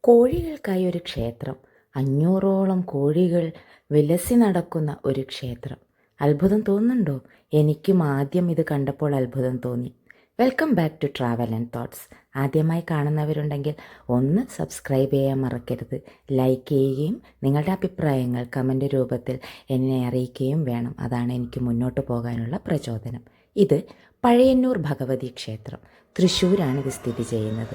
കോഴികൾക്കായി ഒരു ക്ഷേത്രം, 500ഓളം കോഴികൾ വിലസി നടക്കുന്ന ഒരു ക്ഷേത്രം. അത്ഭുതം തോന്നുന്നുണ്ടോ? എനിക്കും ആദ്യം ഇത് കണ്ടപ്പോൾ അത്ഭുതം തോന്നി. Welcome back to travel and thoughts. ആദ്യമായി കാണുന്നവരുണ്ടെങ്കിൽ ഒന്ന് സബ്സ്ക്രൈബ് ചെയ്യാൻ മറക്കരുത്. ലൈക്ക് ചെയ്യുകയും നിങ്ങളുടെ അഭിപ്രായങ്ങൾ കമൻ്റ് രൂപത്തിൽ എന്നെ അറിയിക്കുകയും വേണം. അതാണ് എനിക്ക് മുന്നോട്ട് പോകാനുള്ള പ്രചോദനം. ഇത് പഴയന്നൂർ ഭഗവതി ക്ഷേത്രം, തൃശ്ശൂരാണ് ഇത് സ്ഥിതി ചെയ്യുന്നത്.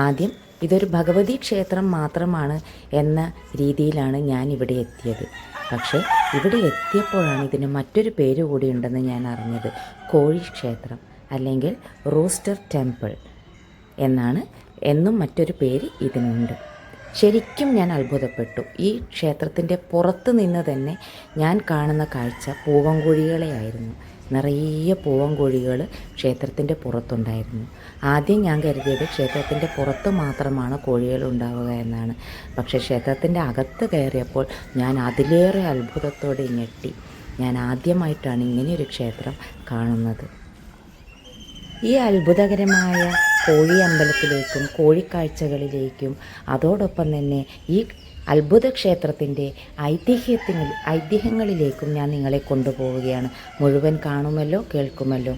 ആദ്യം ഇതൊരു ഭഗവതി ക്ഷേത്രം മാത്രമാണ് എന്ന രീതിയിലാണ് ഞാൻ ഇവിടെ എത്തിയത്. പക്ഷേ ഇവിടെ എത്തിയപ്പോഴാണ് ഇതിന് മറ്റൊരു പേര് കൂടി ഉണ്ടെന്ന് ഞാൻ അറിഞ്ഞത്. കോഴി ക്ഷേത്രം അല്ലെങ്കിൽ റൂസ്റ്റർ ടെമ്പിൾ എന്നും മറ്റൊരു പേര് ഇതിനുണ്ട്. ശരിക്കും ഞാൻ അത്ഭുതപ്പെട്ടു. ഈ ക്ഷേത്രത്തിൻ്റെ പുറത്ത് നിന്ന് തന്നെ ഞാൻ കാണുന്ന കാഴ്ച പൂവൻകോഴികളെയായിരുന്നു. നിറയെ പൂവൻകോഴികൾ ക്ഷേത്രത്തിൻ്റെ പുറത്തുണ്ടായിരുന്നു. ആദ്യം ഞാൻ കരുതിയത് ക്ഷേത്രത്തിൻ്റെ പുറത്ത് മാത്രമാണ് കോഴികൾ ഉണ്ടാവുക എന്നാണ്. പക്ഷേ ക്ഷേത്രത്തിൻ്റെ അകത്ത് കയറിയപ്പോൾ ഞാൻ അതിലേറെ അത്ഭുതത്തോടെ ഞെട്ടി. ഞാൻ ആദ്യമായിട്ടാണ് ഇങ്ങനെയൊരു ക്ഷേത്രം കാണുന്നത്. ഈ അത്ഭുതകരമായ കോഴി അമ്പലത്തിലേക്കും കോഴിക്കാഴ്ചകളിലേക്കും അതോടൊപ്പം തന്നെ ഈ അത്ഭുത ക്ഷേത്രത്തിൻ്റെ ഐതിഹ്യങ്ങളിലേക്കും ഞാൻ നിങ്ങളെ കൊണ്ടുപോവുകയാണ്. മുഴുവൻ കാണുമല്ലോ, കേൾക്കുമല്ലോ.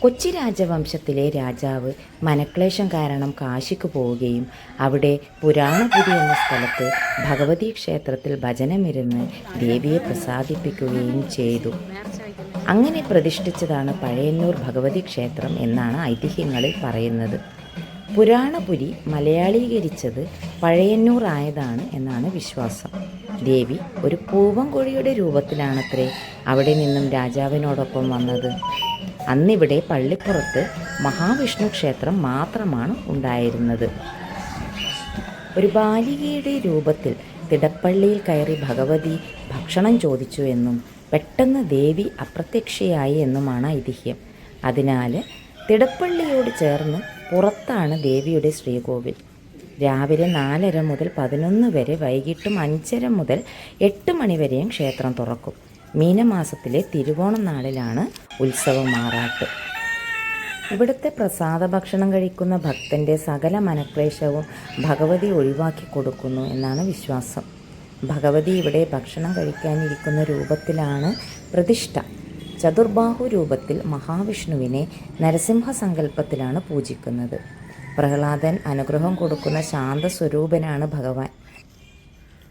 കൊച്ചി രാജവംശത്തിലെ രാജാവ് മനക്ലേശം കാരണം കാശിക്ക് പോവുകയും അവിടെ പുരാണപുരി എന്ന സ്ഥലത്ത് ഭഗവതി ക്ഷേത്രത്തിൽ ഭജനമിരുന്ന് ദേവിയെ പ്രസാദിപ്പിക്കുകയും ചെയ്തു. അങ്ങനെ പ്രതിഷ്ഠിച്ചതാണ് പഴയന്നൂർ ഭഗവതി ക്ഷേത്രം എന്നാണ് ഐതിഹ്യങ്ങളിൽ പറയുന്നത്. പുരാണപുരി മലയാളീകരിച്ചത് പഴയന്നൂർ ആയതാണ് എന്നാണ് വിശ്വാസം. ദേവി ഒരു പൂവൻകോഴിയുടെ രൂപത്തിലാണത്രേ അവിടെ നിന്നും രാജാവിനോടൊപ്പം വന്നത്. അന്നിവിടെ പള്ളിപ്പുറത്ത് മഹാവിഷ്ണു ക്ഷേത്രം മാത്രമാണ് ഉണ്ടായിരുന്നത്. ഒരു ബാലികയുടെ രൂപത്തിൽ തിടപ്പള്ളിയിൽ കയറി ഭഗവതി ഭക്ഷണം ചോദിച്ചു എന്നും പെട്ടെന്ന് ദേവി അപ്രത്യക്ഷയായി എന്നുമാണ് ഐതിഹ്യം. അതിനാൽ തിടപ്പള്ളിയോട് ചേർന്ന് പുറത്താണ് ദേവിയുടെ ശ്രീകോവിൽ. രാവിലെ 4:30 മുതൽ 11 വരെ, വൈകിട്ടും 5:30 മുതൽ 8 മണി വരെയും ക്ഷേത്രം തുറക്കും. മീനമാസത്തിലെ തിരുവോണം നാളിലാണ് ഉത്സവം മാറാട്ട്. ഇവിടുത്തെ പ്രസാദ ഭക്ഷണം കഴിക്കുന്ന ഭക്തൻ്റെ സകല മനക്ലേശവും ഭഗവതി ഒഴിവാക്കി കൊടുക്കുന്നു എന്നാണ് വിശ്വാസം. ഭഗവതി ഇവിടെ ഭക്ഷണം കഴിക്കാനിരിക്കുന്ന രൂപത്തിലാണ് പ്രതിഷ്ഠ. ചതുർബാഹു രൂപത്തിൽ മഹാവിഷ്ണുവിനെ നരസിംഹ സങ്കല്പത്തിലാണ് പൂജിക്കുന്നത്. പ്രഹ്ലാദൻ അനുഗ്രഹം കൊടുക്കുന്ന ശാന്തസ്വരൂപനാണ് ഭഗവാൻ.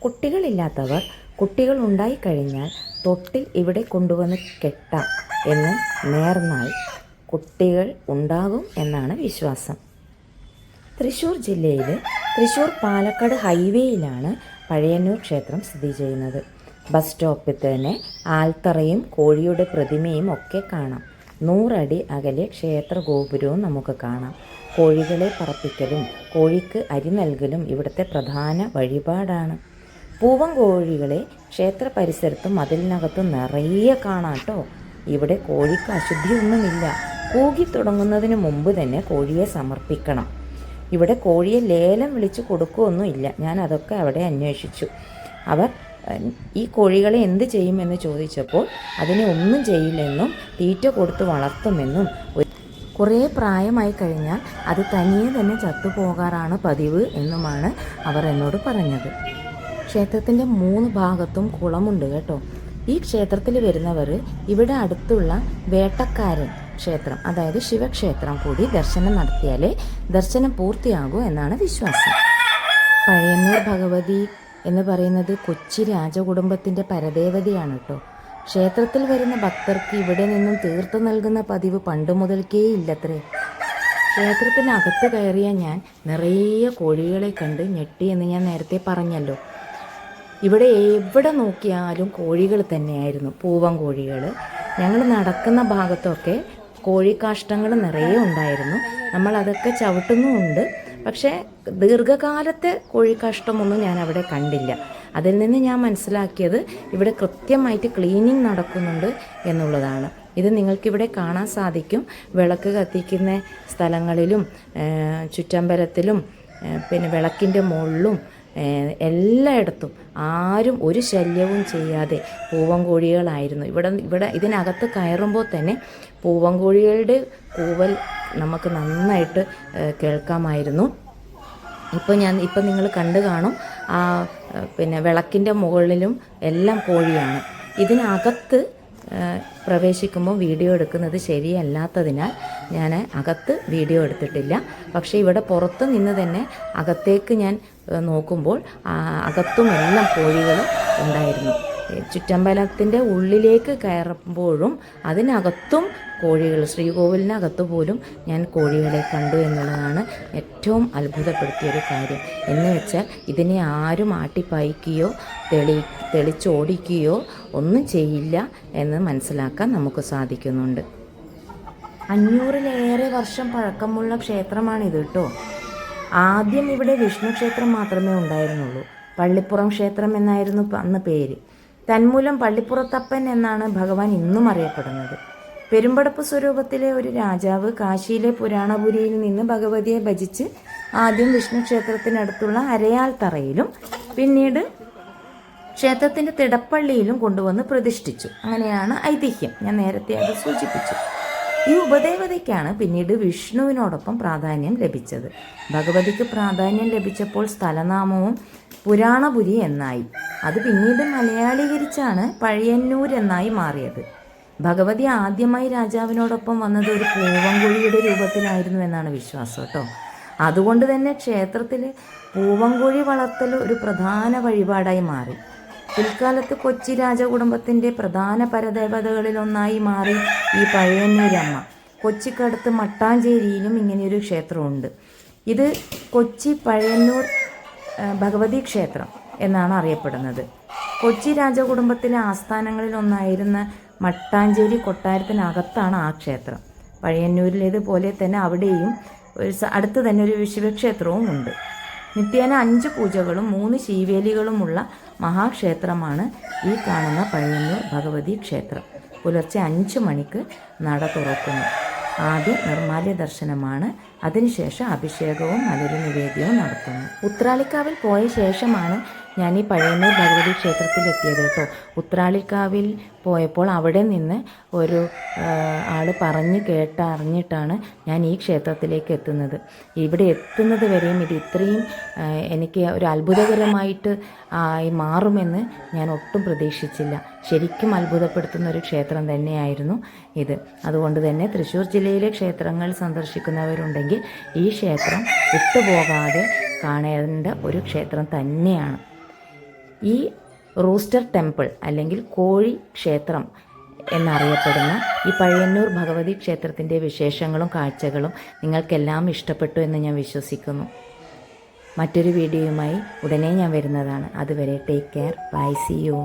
കുട്ടികളില്ലാത്തവർ കുട്ടികൾ ഉണ്ടായിക്കഴിഞ്ഞാൽ തൊട്ടിൽ ഇവിടെ കൊണ്ടുവന്ന് കെട്ടാം എന്ന് നേർന്നാൽ കുട്ടികൾ ഉണ്ടാകും എന്നാണ് വിശ്വാസം. തൃശ്ശൂർ ജില്ലയിൽ തൃശ്ശൂർ പാലക്കാട് ഹൈവേയിലാണ് പഴയന്നൂർ ക്ഷേത്രം സ്ഥിതി ചെയ്യുന്നത്. ബസ് സ്റ്റോപ്പിൽ തന്നെ ആൽത്തറയും കോഴിയുടെ പ്രതിമയും ഒക്കെ കാണാം. 100 അടി അകലെ ക്ഷേത്ര ഗോപുരവും നമുക്ക് കാണാം. കോഴികളെ പറപ്പിക്കലും കോഴിക്ക് അരി നൽകലും ഇവിടുത്തെ പ്രധാന വഴിപാടാണ്. പൂവൻകോഴികളെ ക്ഷേത്ര പരിസരത്തും മതിലിനകത്തും നിറയെ കാണാട്ടോ. ഇവിടെ കോഴിക്ക് അശുദ്ധിയൊന്നുമില്ല. കൂകി തുടങ്ങുന്നതിന് മുമ്പ് തന്നെ കോഴിയെ സമർപ്പിക്കണം. ഇവിടെ കോഴിയെ ലേലം വിളിച്ച് കൊടുക്കുകയൊന്നുമില്ല. ഞാൻ അതൊക്കെ അവിടെ അന്വേഷിച്ചു. അവർ ഈ കോഴികളെ എന്ത് ചെയ്യുമെന്ന് ചോദിച്ചപ്പോൾ അതിനെ ഒന്നും ചെയ്യില്ലെന്നും തീറ്റ കൊടുത്ത് വളർത്തുമെന്നും കുറേ പ്രായമായി കഴിഞ്ഞാൽ അത് തനിയെ തന്നെ ചത്തുപോകാറാണ് പതിവ് എന്നുമാണ് അവർ എന്നോട് പറഞ്ഞത്. ക്ഷേത്രത്തിൻ്റെ 3 ഭാഗത്തും കുളമുണ്ട് കേട്ടോ. ഈ ക്ഷേത്രത്തിൽ വരുന്നവർ ഇവിടെ അടുത്തുള്ള വേട്ടക്കാരൻ ക്ഷേത്രം, അതായത് ശിവക്ഷേത്രം കൂടി ദർശനം നടത്തിയാലേ ദർശനം പൂർത്തിയാകൂ എന്നാണ് വിശ്വാസം. പഴയന്നൂർ ഭഗവതി എന്ന് പറയുന്നത് കൊച്ചി രാജകുടുംബത്തിൻ്റെ പരദേവതയാണ് കേട്ടോ. ക്ഷേത്രത്തിൽ വരുന്ന ഭക്തർക്ക് ഇവിടെ നിന്നും തീർത്ഥം നൽകുന്ന പതിവ് പണ്ട് മുതൽക്കേ ഇല്ലത്രേ. ക്ഷേത്രത്തിനകത്ത് കയറിയ ഞാൻ നിറയെ കോഴികളെ കണ്ട് ഞെട്ടി എന്ന് ഞാൻ നേരത്തെ പറഞ്ഞല്ലോ. ഇവിടെ എവിടെ നോക്കിയാലും കോഴികൾ തന്നെയായിരുന്നു, പൂവൻകോഴികൾ. ഞങ്ങൾ നടക്കുന്ന ഭാഗത്തൊക്കെ കോഴിക്കാഷ്ടങ്ങൾ നിറയെ ഉണ്ടായിരുന്നു. നമ്മൾ അതൊക്കെ ചവിട്ടുന്നുമുണ്ട്. പക്ഷേ ദീർഘകാലത്തെ കോഴിക്കാഷ്ടമൊന്നും ഞാൻ അവിടെ കണ്ടില്ല. അതിൽ നിന്ന് ഞാൻ മനസ്സിലാക്കിയത് ഇവിടെ കൃത്യമായിട്ട് ക്ലീനിങ് നടക്കുന്നുണ്ട് എന്നുള്ളതാണ്. ഇത് നിങ്ങൾക്കിവിടെ കാണാൻ സാധിക്കും. വിളക്ക് കത്തിക്കുന്ന സ്ഥലങ്ങളിലും ചുറ്റമ്പലത്തിലും പിന്നെ വിളക്കിൻ്റെ മുകളിലും എല്ലായിടത്തും ആരും ഒരു ശല്യവും ചെയ്യാതെ പൂവൻകോഴികളായിരുന്നു. ഇവിടെ ഇതിനകത്ത് കയറുമ്പോൾ തന്നെ പൂവൻകോഴികളുടെ കൂവൽ നമുക്ക് നന്നായിട്ട് കേൾക്കാമായിരുന്നു. ഇപ്പം നിങ്ങൾ കണ്ടു കാണും, പിന്നെ വിളക്കിൻ്റെ മുകളിലും എല്ലാം കോഴിയാണ്. ഇതിനകത്ത് പ്രവേശിക്കുമ്പോൾ വീഡിയോ എടുക്കുന്നത് ശരിയല്ലാത്തതിനാൽ ഞാൻ അകത്ത് വീഡിയോ എടുത്തിട്ടില്ല. പക്ഷേ ഇവിടെ പുറത്ത് നിന്ന് തന്നെ അകത്തേക്ക് ഞാൻ നോക്കുമ്പോൾ അകത്തും എല്ലാം കോഴികൾ ഉണ്ടായിരുന്നു. ചുറ്റമ്പലത്തിൻ്റെ ഉള്ളിലേക്ക് കയറുമ്പോഴും അതിനകത്തും കോഴികൾ, ശ്രീകോവിലിനകത്ത് പോലും ഞാൻ കോഴികളെ കണ്ടു എന്നുള്ളതാണ് ഏറ്റവും അത്ഭുതപ്പെടുത്തിയൊരു കാര്യം. എന്ന് വെച്ചാൽ ഇതിനെ ആരും ആട്ടിപ്പായിക്കുകയോ തെളിച്ചോടിക്കുകയോ ഒന്നും ചെയ്യില്ല എന്ന് മനസ്സിലാക്കാൻ നമുക്ക് സാധിക്കുന്നുണ്ട്. 500-ലേറെ വർഷം പഴക്കമുള്ള ക്ഷേത്രമാണിത് കേട്ടോ. ആദ്യം ഇവിടെ വിഷ്ണു ക്ഷേത്രം മാത്രമേ ഉണ്ടായിരുന്നുള്ളൂ. പള്ളിപ്പുറം ക്ഷേത്രം എന്നായിരുന്നു അന്ന് പേര്. തന്മൂലം പള്ളിപ്പുറത്തപ്പൻ എന്നാണ് ഭഗവാൻ ഇന്നും അറിയപ്പെടുന്നത്. പെരുമ്പടപ്പ് സ്വരൂപത്തിലെ ഒരു രാജാവ് കാശിയിലെ പുരാണപുരിയിൽ നിന്ന് ഭഗവതിയെ ഭജിച്ച് ആദ്യം വിഷ്ണു ക്ഷേത്രത്തിനടുത്തുള്ള അരയാൽ തറയിലും പിന്നീട് ക്ഷേത്രത്തിൻ്റെ തിടപ്പള്ളിയിലും കൊണ്ടുവന്ന് പ്രതിഷ്ഠിച്ചു. അങ്ങനെയാണ് ഐതിഹ്യം. ഞാൻ നേരത്തെ അത് സൂചിപ്പിച്ചു. ഈ ഉപദേവതയ്ക്കാണ് പിന്നീട് വിഷ്ണുവിനോടൊപ്പം പ്രാധാന്യം ലഭിച്ചത്. ഭഗവതിക്ക് പ്രാധാന്യം ലഭിച്ചപ്പോൾ സ്ഥലനാമവും പുരാണപുരി എന്നായി. അത് പിന്നീട് മലയാളീകരിച്ചാണ് പഴയന്നൂർ എന്നായി മാറിയത്. ഭഗവതി ആദ്യമായി രാജാവിനോടൊപ്പം വന്നത് ഒരു പൂവൻകോഴിയുടെ രൂപത്തിലായിരുന്നു എന്നാണ് വിശ്വാസം കേട്ടോ. അതുകൊണ്ട് തന്നെ ക്ഷേത്രത്തിൽ പൂവൻകോഴി വളർത്തൽ ഒരു പ്രധാന വഴിപാടായി മാറി. പിൽക്കാലത്ത് കൊച്ചി രാജകുടുംബത്തിൻ്റെ പ്രധാന പരദേവതകളിലൊന്നായി മാറി ഈ പഴയന്നൂരമ്മ. കൊച്ചിക്കടുത്ത് മട്ടാഞ്ചേരിയിലും ഇങ്ങനെയൊരു ക്ഷേത്രമുണ്ട്. ഇത് കൊച്ചി പഴയന്നൂർ ഭഗവതി ക്ഷേത്രം എന്നാണ് അറിയപ്പെടുന്നത്. കൊച്ചി രാജകുടുംബത്തിലെ ആസ്ഥാനങ്ങളിലൊന്നായിരുന്ന മട്ടാഞ്ചേരി കൊട്ടാരത്തിനകത്താണ് ആ ക്ഷേത്രം. പഴയന്നൂരിലേതുപോലെ തന്നെ അവിടെയും അടുത്ത് തന്നെ ഒരു ശിവക്ഷേത്രവും ഉണ്ട്. നിത്യേന 5 പൂജകളും 3 ശീവേലികളുമുള്ള മഹാക്ഷേത്രമാണ് ഈ കാണുന്ന പഴയന്നൂർ ഭഗവതി ക്ഷേത്രം. പുലർച്ചെ 5 മണിക്ക് നട തുറക്കുന്നു. ആദ്യം നിർമ്മാല്യ ദർശനമാണ്. അതിനുശേഷം അഭിഷേകവും മലരി നിവേദ്യവും നടത്തുന്നു. ഉത്രാളിക്കാവിൽ പോയ ശേഷമാണ് ഞാൻ ഈ പഴയന്നൂർ ഭഗവതി ക്ഷേത്രത്തിലെത്തിയത് കേട്ടോ. ഉത്രാളിക്കാവിൽ പോയപ്പോൾ അവിടെ നിന്ന് ഒരു ആൾ അറിഞ്ഞിട്ടാണ് ഞാൻ ഈ ക്ഷേത്രത്തിലേക്ക് എത്തുന്നത്. ഇവിടെ എത്തുന്നത് വരെയും ഇത് ഇത്രയും എനിക്ക് ഒരു അത്ഭുതകരമായിട്ട് മാറുമെന്ന് ഞാൻ ഒട്ടും പ്രതീക്ഷിച്ചില്ല. ശരിക്കും അത്ഭുതപ്പെടുത്തുന്ന ഒരു ക്ഷേത്രം തന്നെയായിരുന്നു ഇത്. അതുകൊണ്ട് തന്നെ തൃശ്ശൂർ ജില്ലയിലെ ക്ഷേത്രങ്ങൾ സന്ദർശിക്കുന്നവരുണ്ടെങ്കിൽ ഈ ക്ഷേത്രം വിട്ടുപോകാതെ കാണേണ്ട ഒരു ക്ഷേത്രം തന്നെയാണ്. ഈ റൂസ്റ്റർ ടെമ്പിൾ അല്ലെങ്കിൽ കോഴി ക്ഷേത്രം എന്നറിയപ്പെടുന്ന ഈ പഴയന്നൂർ ഭഗവതി ക്ഷേത്രത്തിൻ്റെ വിശേഷങ്ങളും കാഴ്ചകളും നിങ്ങൾക്കെല്ലാം ഇഷ്ടപ്പെട്ടു എന്ന് ഞാൻ വിശ്വസിക്കുന്നു. മറ്റൊരു വീഡിയോയുമായി ഉടനെ ഞാൻ വരുന്നതാണ്. അതുവരെ take care. Bye. See U.